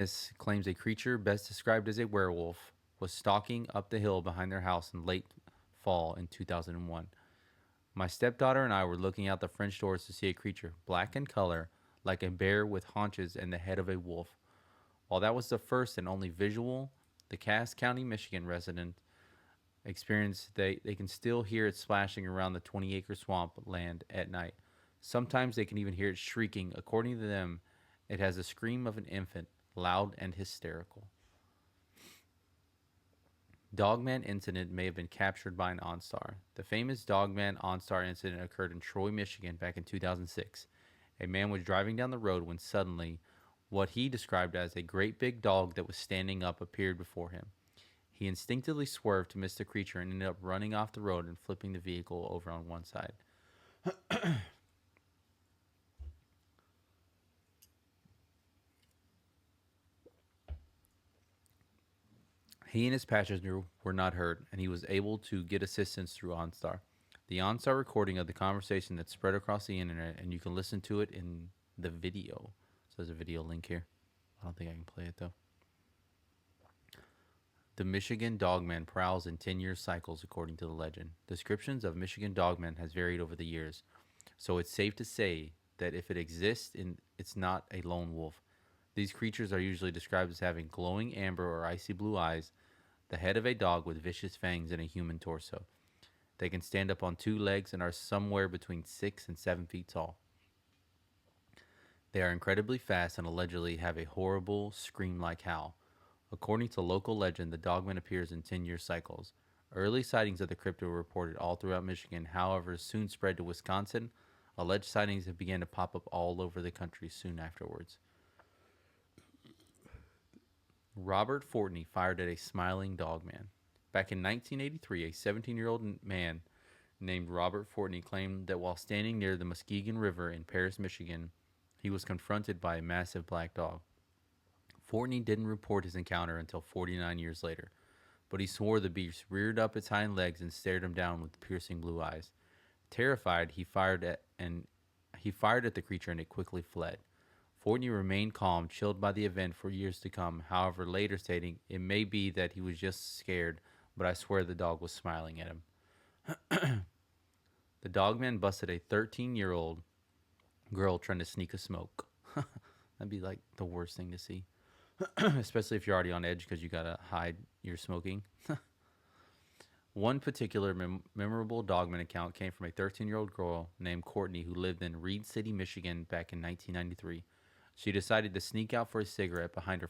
This claims a creature best described as a werewolf was stalking up the hill behind their house in late fall in 2001. My stepdaughter and I were looking out the French doors to see a creature, black in color, like a bear with haunches and the head of a wolf. While that was the first and only visual the Cass County, Michigan resident experienced, they can still hear it splashing around the 20-acre swamp land at night. Sometimes they can even hear it shrieking. According to them, it has the scream of an infant, loud and hysterical. Dogman incident may have been captured by an OnStar. The famous Dogman OnStar incident occurred in Troy, Michigan back in 2006. A man was driving down the road when suddenly what he described as a great big dog that was standing up appeared before him. He instinctively swerved to miss the creature and ended up running off the road and flipping the vehicle over on one side. He and his passenger were not hurt, and he was able to get assistance through OnStar. The OnStar recording of the conversation that spread across the internet, and you can listen to it in the video. So there's a video link here. I don't think I can play it though. The Michigan Dogman prowls in 10-year cycles, according to the legend. Descriptions of Michigan Dogman has varied over the years, so it's safe to say that if it exists, it's not a lone wolf. These creatures are usually described as having glowing amber or icy blue eyes, the head of a dog with vicious fangs, and a human torso. They can stand up on two legs and are somewhere between 6 and 7 feet tall. They are incredibly fast and allegedly have a horrible scream-like howl. According to local legend, the Dogman appears in 10-year cycles. Early sightings of the cryptid were reported all throughout Michigan, however, soon spread to Wisconsin. Alleged sightings have begun to pop up all over the country soon afterwards. Robert Fortney fired at a smiling dogman. Back in 1983, a 17-year-old man named Robert Fortney claimed that while standing near the Muskegon River in Paris, Michigan, he was confronted by a massive black dog. Fortney didn't report his encounter until 49 years later, but he swore the beast reared up its hind legs and stared him down with piercing blue eyes. Terrified, he fired at the creature and it quickly fled. Fortney remained calm, chilled by the event for years to come, however, later stating, "It may be that he was just scared, but I swear the dog was smiling at him." The dogman busted a 13-year-old girl trying to sneak a smoke. That'd be like the worst thing to see, especially if you're already on edge because you gotta hide your smoking. One particular memorable Dogman account came from a 13-year-old girl named Courtney who lived in Reed City, Michigan back in 1993. She decided to sneak out for a cigarette behind her